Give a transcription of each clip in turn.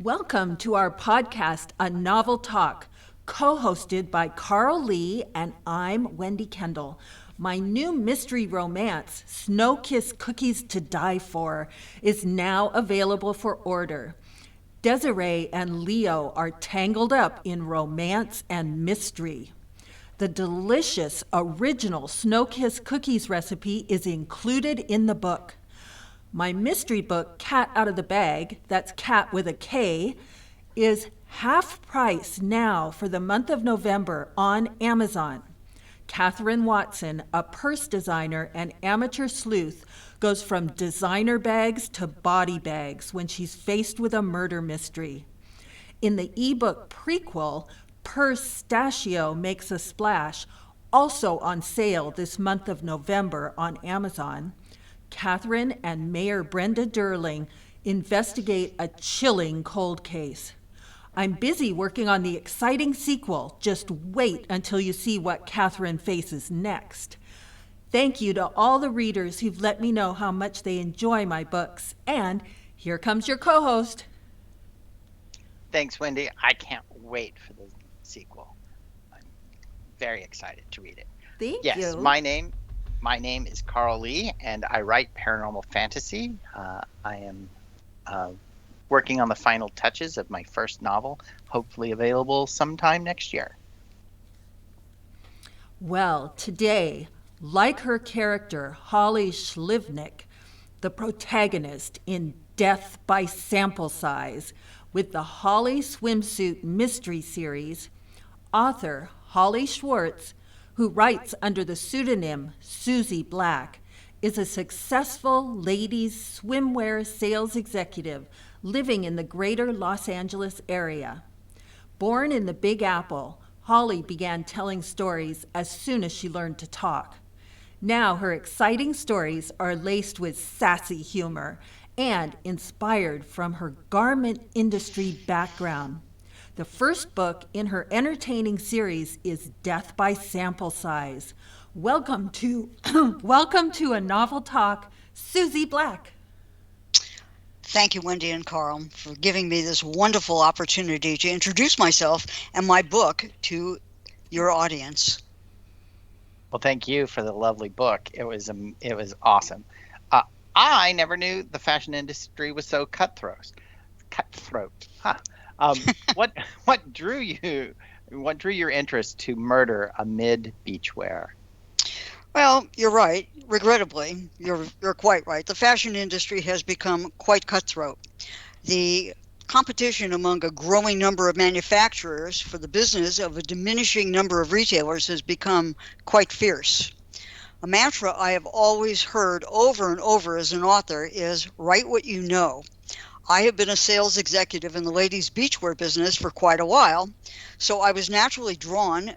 Welcome to our podcast, A Novel Talk, co-hosted by Carl Lee, and I'm Wendy Kendall. My new mystery romance, Snow Kiss Cookies to Die For, is now available for order. Desiree and Leo are tangled up in romance and mystery. The delicious original Snow Kiss Cookies recipe is included in the book. My mystery book, Cat Out of the Bag, that's cat with a K, is half price now for the month of November on Amazon. Catherine Watson, a purse designer and amateur sleuth, goes from designer bags to body bags when she's faced with a murder mystery. In the ebook prequel, Purse-stachio Makes a Splash, also on sale this month of November on Amazon, Catherine and Mayor Brenda Durling investigate a chilling cold case. I'm busy working on the exciting sequel. Just wait until you see what Catherine faces next. Thank you to all the readers who've let me know how much they enjoy my books. And here comes your co-host. Thanks, Wendy. I can't wait for the sequel. I'm very excited to read it. Thank you. Yes, my name is Carl Lee, and I write paranormal fantasy. I am working on the final touches of my first novel, hopefully available sometime next year. Well, today, like her character, Holly Schwartz, the protagonist in Death by Sample Size, with the Holly Swimsuit Mystery Series, author Holly Schwartz, who writes under the pseudonym Susie Black, is a successful ladies' swimwear sales executive living in the greater Los Angeles area. Born in the Big Apple, Holly began telling stories as soon as she learned to talk. Now her exciting stories are laced with sassy humor and inspired from her garment industry background. The first book in her entertaining series is Death by Sample Size. Welcome to A Novel Talk, Susie Black. Thank you, Wendy and Carl, for giving me this wonderful opportunity to introduce myself and my book to your audience. Well, thank you for the lovely book. It was awesome. I never knew the fashion industry was so cutthroat. Huh. What drew your interest to murder amid beachwear? Well, you're right. Regrettably, you're quite right. The fashion industry has become quite cutthroat. The competition among a growing number of manufacturers for the business of a diminishing number of retailers has become quite fierce. A mantra I have always heard over and over as an author is write what you know. I have been a sales executive in the ladies' beachwear business for quite a while, so I was naturally drawn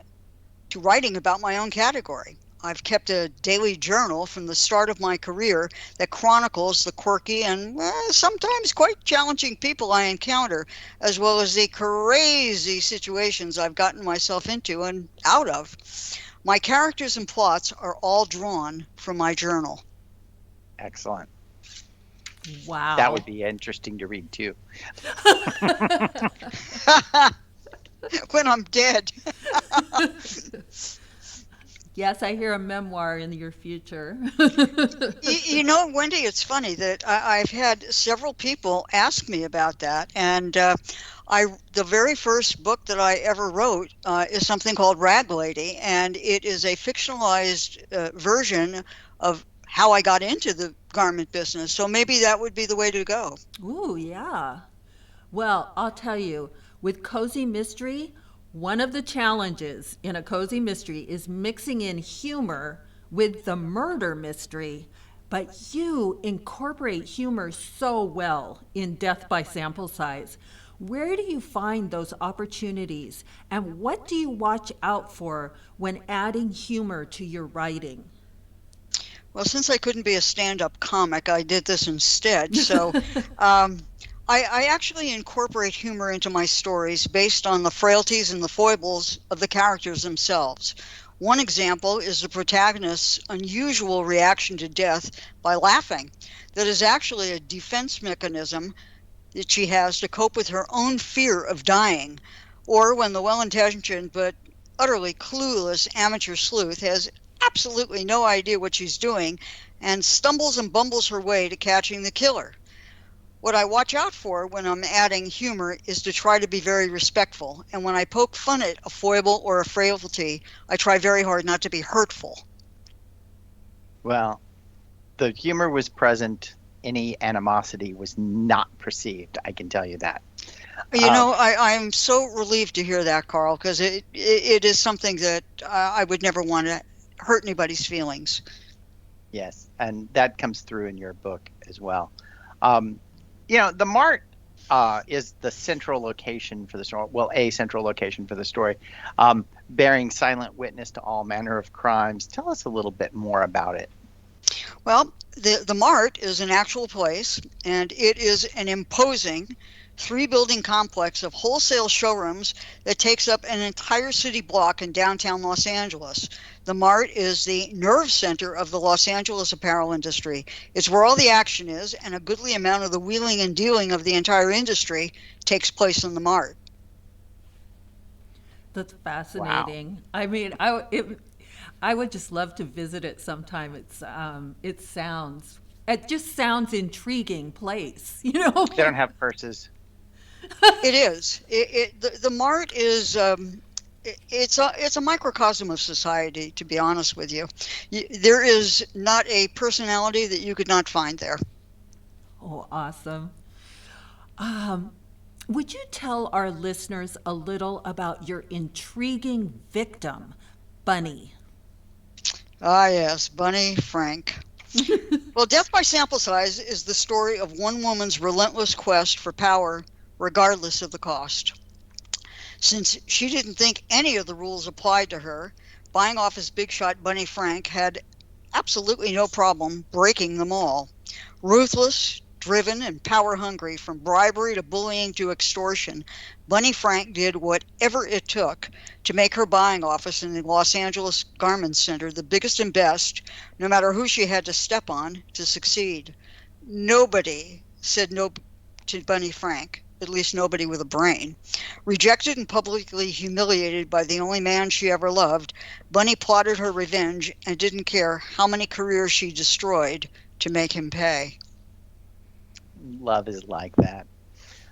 to writing about my own category. I've kept a daily journal from the start of my career that chronicles the quirky and sometimes quite challenging people I encounter, as well as the crazy situations I've gotten myself into and out of. My characters and plots are all drawn from my journal. Excellent. Wow. That would be interesting to read too. When I'm dead. Yes, I hear a memoir in your future. You know, Wendy, it's funny that I've had several people ask me about that. And the very first book that I ever wrote is something called Rag Lady. And it is a fictionalized version of how I got into the garment business. So maybe that would be the way to go. Ooh, yeah. Well, I'll tell you, with cozy mystery, one of the challenges in a cozy mystery is mixing in humor with the murder mystery. But you incorporate humor so well in Death by Sample Size. Where do you find those opportunities? And what do you watch out for when adding humor to your writing? Well, since I couldn't be a stand-up comic, I did this instead. So I actually incorporate humor into my stories based on the frailties and the foibles of the characters themselves. One example is the protagonist's unusual reaction to death by laughing. That is actually a defense mechanism that she has to cope with her own fear of dying, or when the well-intentioned but utterly clueless amateur sleuth has absolutely no idea what she's doing and stumbles and bumbles her way to catching the killer. What I watch out for when I'm adding humor is to try to be very respectful, and when I poke fun at a foible or a frailty, I try very hard not to be hurtful. Well, the humor was present. Any animosity was not perceived. I can tell you that. I'm so relieved to hear that, Carl, because it is something that I would never want to hurt anybody's feelings. Yes, and that comes through in your book as well. The Mart is the central location for the story. Well, a central location for the story, bearing silent witness to all manner of crimes. Tell us a little bit more about it. Well, the Mart is an actual place, and it is an imposing 3-building complex of wholesale showrooms that takes up an entire city block in downtown Los Angeles. The Mart is the nerve center of the Los Angeles apparel industry. It's where all the action is, and a goodly amount of the wheeling and dealing of the entire industry takes place in the Mart. That's fascinating. Wow. I mean, I would just love to visit it sometime. It just sounds intriguing place, They don't have purses. It is. The Mart is it's a microcosm of society, to be honest with you. There is not a personality that you could not find there. Oh, awesome. Would you tell our listeners a little about your intriguing victim, Bunny? Ah, yes, Bunny Frank. Well, Death by Sample Size is the story of one woman's relentless quest for power, regardless of the cost. Since she didn't think any of the rules applied to her, buying office big shot Bunny Frank had absolutely no problem breaking them all. Ruthless, driven, and power hungry, from bribery to bullying to extortion, Bunny Frank did whatever it took to make her buying office in the Los Angeles Garment Center the biggest and best, no matter who she had to step on to succeed. Nobody said no to Bunny Frank, at least nobody with a brain. Rejected and publicly humiliated by the only man she ever loved, Bunny plotted her revenge and didn't care how many careers she destroyed to make him pay. Love is like that.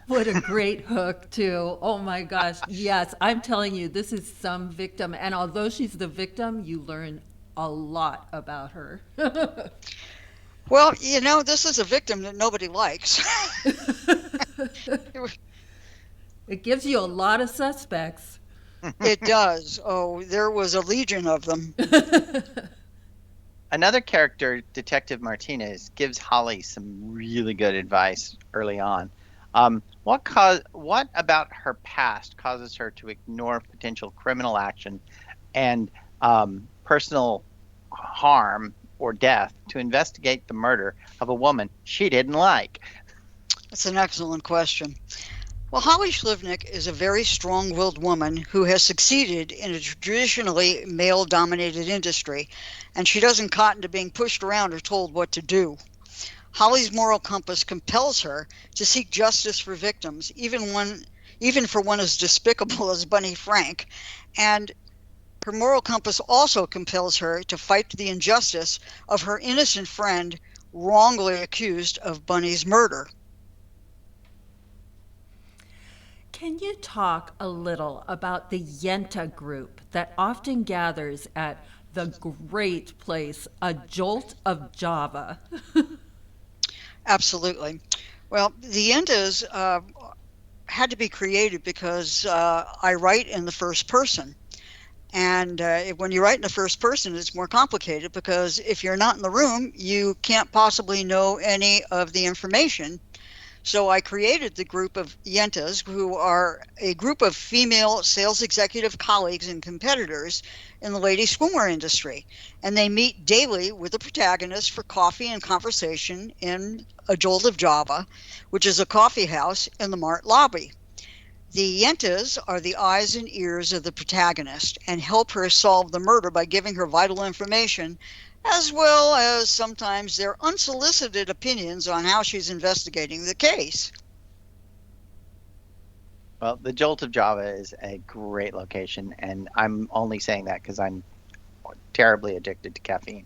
What a great hook, too. Oh my gosh. Yes, I'm telling you, this is some victim. And although she's the victim, you learn a lot about her. Well, this is a victim that nobody likes. It gives you a lot of suspects. It does. Oh, there was a legion of them. Another character, Detective Martinez, gives Holly some really good advice early on. What about her past causes her to ignore potential criminal action and personal harm or death to investigate the murder of a woman she didn't like? That's an excellent question. Well, Holly Schwartz is a very strong-willed woman who has succeeded in a traditionally male-dominated industry, and she doesn't cotton to being pushed around or told what to do. Holly's moral compass compels her to seek justice for victims, even for one as despicable as Bunny Frank, and her moral compass also compels her to fight the injustice of her innocent friend wrongly accused of Bunny's murder. Can you talk a little about the Yenta group that often gathers at the great place, A Jolt of Java? Absolutely. Well, the Yentas had to be created because I write in the first person. And when you write in the first person, it's more complicated because if you're not in the room, you can't possibly know any of the information. So I created the group of Yentas, who are a group of female sales executive colleagues and competitors in the ladies' swimwear industry. And they meet daily with the protagonist for coffee and conversation in A Jolt of Java, which is a coffee house in the Mart lobby. The Yentas are the eyes and ears of the protagonist and help her solve the murder by giving her vital information, as well as sometimes their unsolicited opinions on how she's investigating the case. Well, the Jolt of Java is a great location, and I'm only saying that because I'm terribly addicted to caffeine.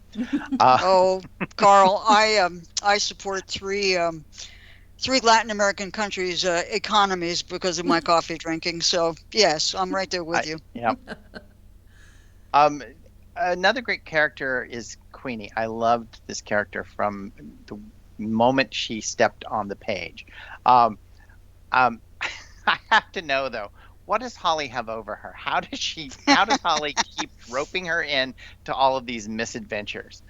Oh, Carl, I support three Latin American countries' economies because of my coffee drinking. So yes, I'm right there with you. Yeah. Um, Another great character is Queenie. I loved this character from the moment she stepped on the page. Um, um, I have to know though, what does Holly have over her? How does Holly keep roping her in to all of these misadventures?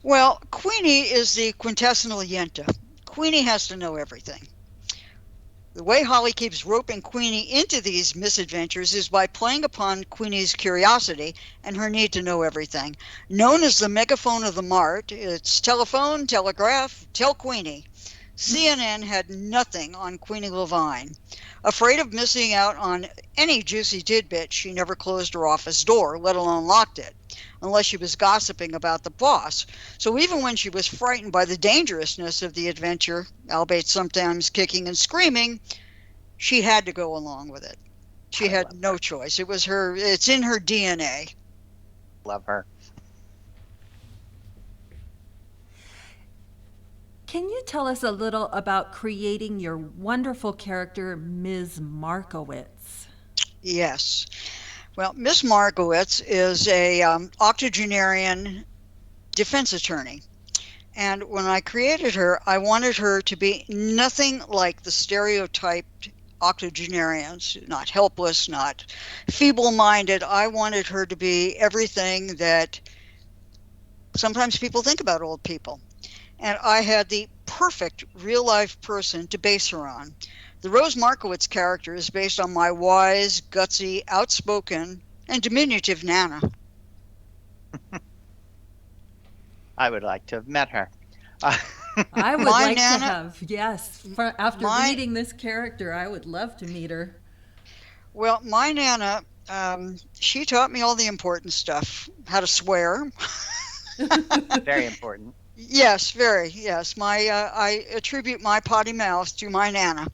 Well, Queenie is the quintessential Yenta. Queenie has to know everything. The way Holly keeps roping Queenie into these misadventures is by playing upon Queenie's curiosity and her need to know everything. Known as the megaphone of the mart, it's telephone, telegraph, tell Queenie. CNN had nothing on Queenie Levine. Afraid of missing out on any juicy tidbit, she never closed her office door, let alone locked it, unless she was gossiping about the boss. So even when she was frightened by the dangerousness of the adventure, albeit sometimes kicking and screaming, she had to go along with it. She had no choice. It's in her DNA. Love her. Can you tell us a little about creating your wonderful character, Ms. Markowitz? Yes. Well, Miss Markowitz is a octogenarian defense attorney. And when I created her, I wanted her to be nothing like the stereotyped octogenarians, not helpless, not feeble-minded. I wanted her to be everything that sometimes people think about old people. And I had the perfect real-life person to base her on. The Rose Markowitz character is based on my wise, gutsy, outspoken, and diminutive Nana. I would like to have met her. I would My like Nana- to have, yes. After reading this character, I would love to meet her. Well, my Nana, she taught me all the important stuff. How to swear. Very important. Yes, very. Yes, I attribute my potty mouth to my Nana,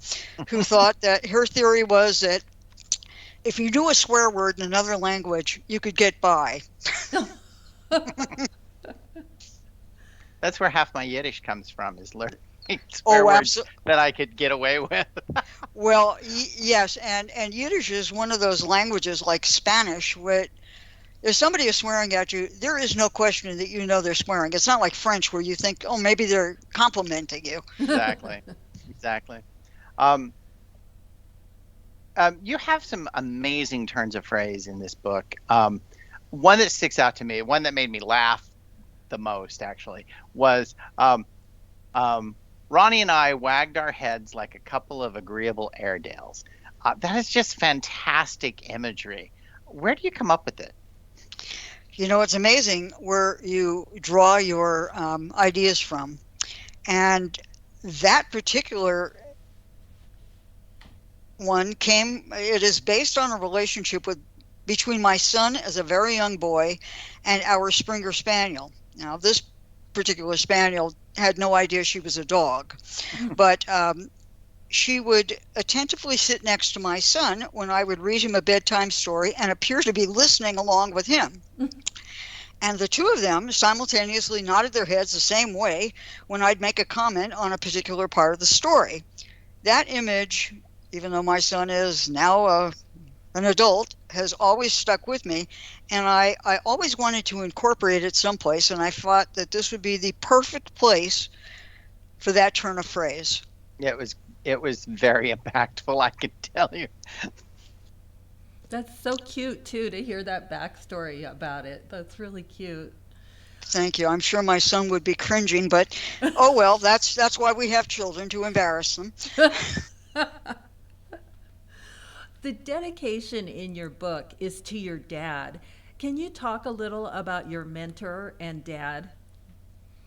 who thought that her theory was that if you knew a swear word in another language, you could get by. That's where half my Yiddish comes from, is learning swear words that I could get away with. Well, yes, and Yiddish is one of those languages like Spanish where if somebody is swearing at you, there is no question that you know they're swearing. It's not like French where you think, oh, maybe they're complimenting you. Exactly. You have some amazing turns of phrase in this book. One that sticks out to me, one that made me laugh the most, actually, was Ronnie and I wagged our heads like a couple of agreeable Airedales. That is just fantastic imagery. Where do you come up with it? You know, it's amazing where you draw your ideas from. And that particular one it is based on a relationship between my son as a very young boy and our Springer Spaniel. Now, this particular Spaniel had no idea she was a dog, but she would attentively sit next to my son when I would read him a bedtime story and appear to be listening along with him. And the two of them simultaneously nodded their heads the same way when I'd make a comment on a particular part of the story. That image, even though my son is now an adult, has always stuck with me, and I always wanted to incorporate it someplace, and I thought that this would be the perfect place for that turn of phrase. Yeah, it was very impactful, I can tell you. That's so cute, too, to hear that backstory about it. That's really cute. Thank you. I'm sure my son would be cringing, but oh well, that's why we have children, to embarrass them. The dedication in your book is to your dad. Can you talk a little about your mentor and dad?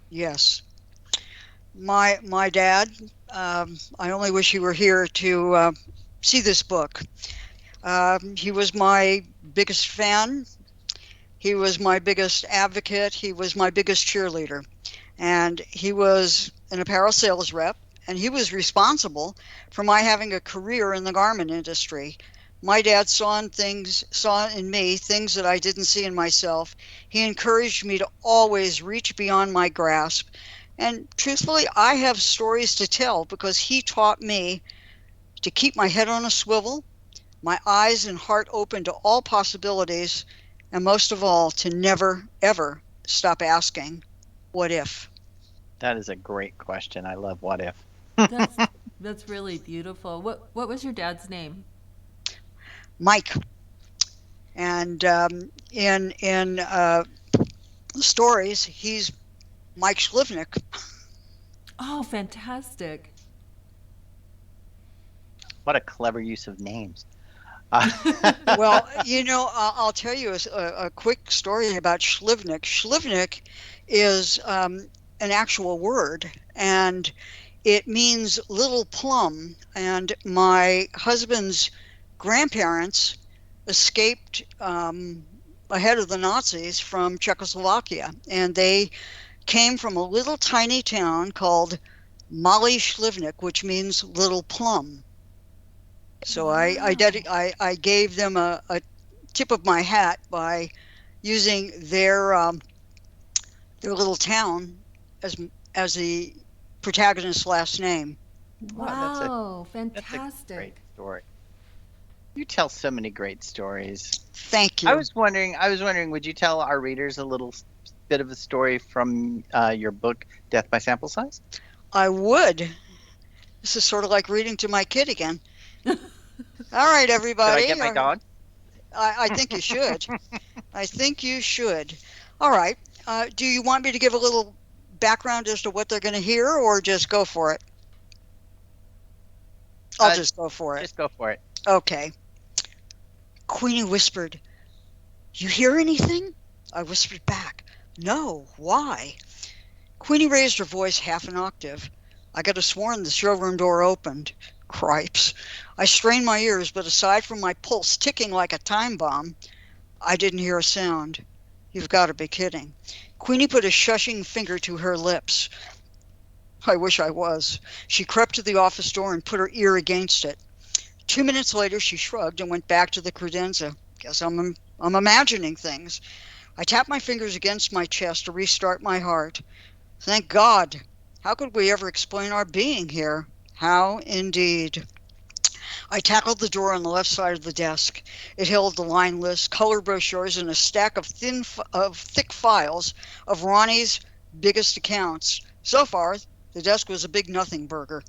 Yes. My dad, I only wish he were here to see this book. He was my biggest fan. He was my biggest advocate. He was my biggest cheerleader. And he was an apparel sales rep and he was responsible for my having a career in the garment industry. My dad saw in me things that I didn't see in myself. He encouraged me to always reach beyond my grasp. And truthfully, I have stories to tell because he taught me to keep my head on a swivel, my eyes and heart open to all possibilities, and most of all, to never, ever stop asking, what if? That is a great question. I love what if. That's that's really beautiful. What was your dad's name? Mike. And in stories, he's Mike Schlivnik. Oh, fantastic. What a clever use of names. Well, I'll tell you a quick story about Schlivnik. Schlivnik is an actual word, and it means little plum. And my husband's grandparents escaped ahead of the Nazis from Czechoslovakia, and they came from a little tiny town called Mali Schlivnik, which means little plum. So Wow. I gave them a tip of my hat by using their little town as the protagonist's last name. Wow, That's a fantastic. great story. You tell so many great stories. Thank you. I was wondering, would you tell our readers a little bit of a story from your book, Death by Sample Size? I would. This is sort of like reading to my kid again. All right, everybody. Did I get my dog? I think you should. I think you should. All right. Do you want me to give a little background as to what they're going to hear, or just go for it? I'll just go for it. Just go for it. Okay. Queenie whispered, "You hear anything?" I whispered back, "No, why?" Queenie raised her voice half an octave. I could have sworn the showroom door opened. Cripes. I strained my ears, but aside from my pulse ticking like a time bomb, I didn't hear a sound. You've got to be kidding. Queenie put a shushing finger to her lips. I wish I was. She crept to the office door and put her ear against it. 2 minutes later, she shrugged and went back to the credenza. Guess I'm imagining things. I tapped my fingers against my chest to restart my heart. Thank God. How could we ever explain our being here? How indeed. I tackled the drawer on the left side of the desk. It held the line list, color brochures, and a stack of thick files of Ronnie's biggest accounts. So far, the desk was a big nothing burger.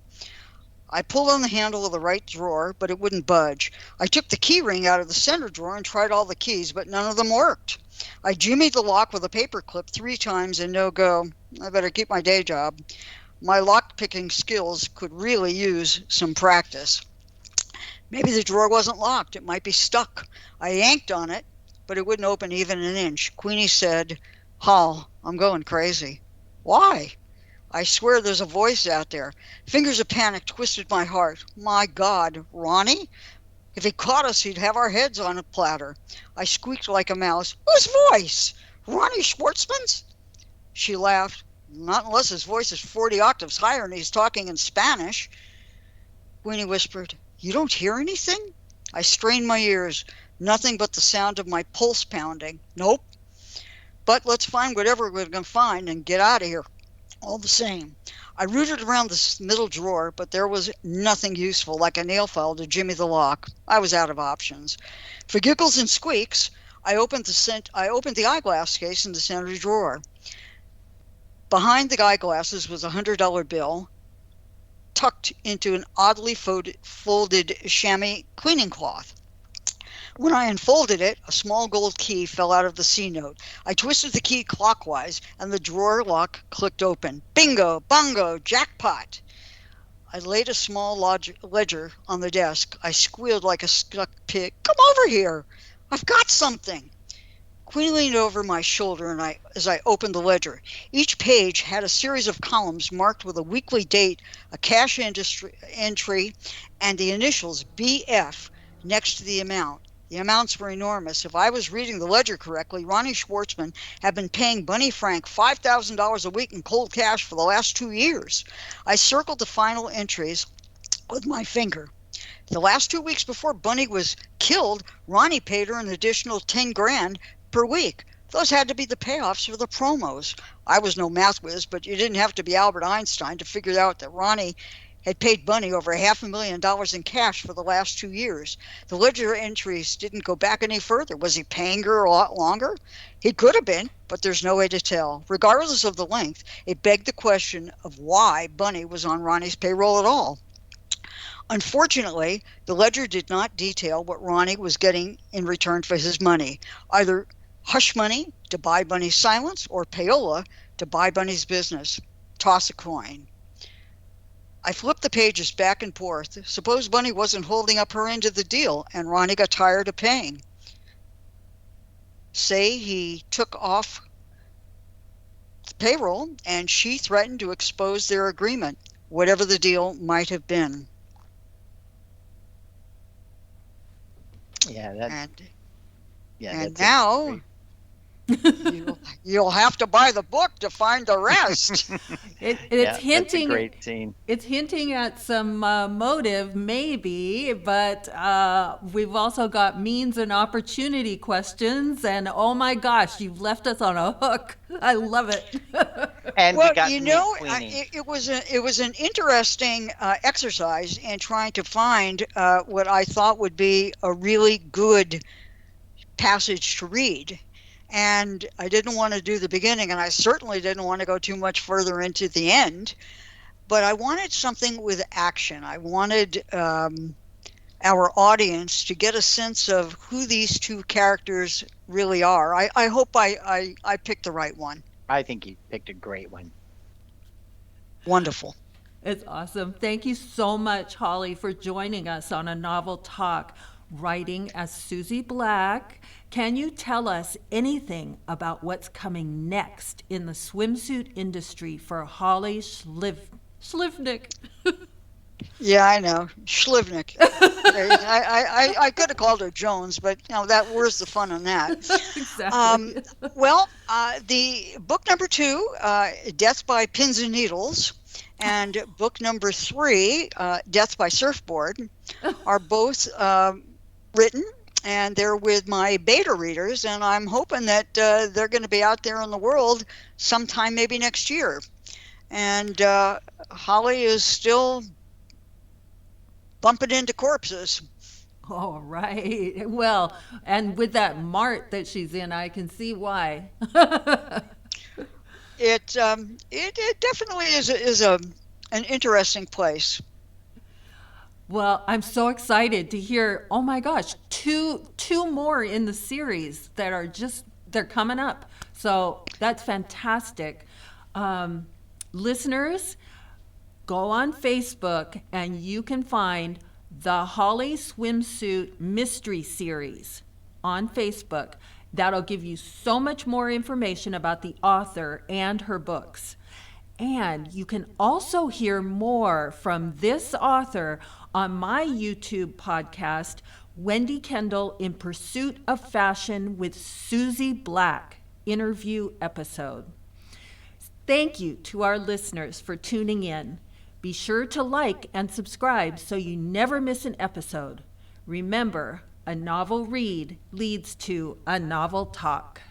I pulled on the handle of the right drawer, but it wouldn't budge. I took the key ring out of the center drawer and tried all the keys, but none of them worked. I jimmied the lock with a paper clip 3 times and no go. I better keep my day job. My lock-picking skills could really use some practice. Maybe the drawer wasn't locked. It might be stuck. I yanked on it, but it wouldn't open even an inch. Queenie said, "Hall, I'm going crazy." Why? I swear there's a voice out there. Fingers of panic twisted my heart. My God, Ronnie? If he caught us, he'd have our heads on a platter. I squeaked like a mouse. Whose voice? Ronnie Schwartzman's? She laughed. Not unless his voice is 40 octaves higher and he's talking in Spanish. Queenie whispered, "You don't hear anything?" I strained my ears. Nothing but the sound of my pulse pounding. Nope. But let's find whatever we're going to find and get out of here. All the same. I rooted around the middle drawer, but there was nothing useful, like a nail file to jimmy the lock. I was out of options. For giggles and squeaks, I opened the eyeglass case in the center drawer. Behind the eyeglasses was a $100 bill tucked into an oddly folded chamois cleaning cloth. When I unfolded it, a small gold key fell out of the C note. I twisted the key clockwise, and the drawer lock clicked open. Bingo, bongo, jackpot. I laid a small ledger on the desk. I squealed like a stuck pig. "Come over here. I've got something." Queenie leaned over my shoulder as I opened the ledger. Each page had a series of columns marked with a weekly date, a cash entry, and the initials BF next to the amount. The amounts were enormous. If I was reading the ledger correctly, Ronnie Schwartzman had been paying Bunny Frank $5,000 a week in cold cash for the last 2 years. I circled the final entries with my finger. The last 2 weeks before Bunny was killed, Ronnie paid her an additional 10 grand per week. Those had to be the payoffs for the promos. I was no math whiz, but you didn't have to be Albert Einstein to figure out that Ronnie had paid Bunny over $500,000 in cash for the last 2 years. The ledger entries didn't go back any further. Was he paying her a lot longer? He could have been, but there's no way to tell. Regardless of the length, it begged the question of why Bunny was on Ronnie's payroll at all. Unfortunately, the ledger did not detail what Ronnie was getting in return for his money, either hush money to buy Bunny's silence or payola to buy Bunny's business. Toss a coin. I flipped the pages back and forth. Suppose Bunny wasn't holding up her end of the deal and Ronnie got tired of paying. Say he took off the payroll and she threatened to expose their agreement, whatever the deal might have been. Yeah, and now you'll have to buy the book to find the rest. It's hinting. That's a great scene. It's hinting at some motive, maybe, but we've also got means and opportunity questions. And oh my gosh, you've left us on a hook. I love it. And well, we got it was an interesting exercise in trying to find what I thought would be a really good passage to read. And I didn't want to do the beginning, and I certainly didn't want to go too much further into the end. But I wanted something with action. I wanted our audience to get a sense of who these two characters really are. I hope I picked the right one. I think you picked a great one. Wonderful. It's awesome. Thank you so much, Holly, for joining us on A Novel Talk, writing as Susie Black. Can you tell us anything about what's coming next in the swimsuit industry for Holly Schlivnik? Yeah, I know. Schlivnik. I could have called her Jones, but where's the fun in that? Exactly. The book number 2, Death by Pins and Needles, and book number 3, Death by Surfboard, are both written, and they're with my beta readers, and I'm hoping that they're going to be out there in the world sometime maybe next year. And Holly is still bumping into corpses. All right. Well, and with that mart that she's in, I can see why. It definitely is an interesting place. Well, I'm so excited to hear, oh my gosh, two more in the series that are they're coming up. So that's fantastic. Listeners, go on Facebook and you can find the Holly Swimsuit Mystery Series on Facebook. That'll give you so much more information about the author and her books. And you can also hear more from this author on my YouTube podcast, Wendy Kendall in Pursuit of Fashion with Susie Black interview episode. Thank you to our listeners for tuning in. Be sure to like and subscribe so you never miss an episode. Remember, a novel read leads to a novel talk.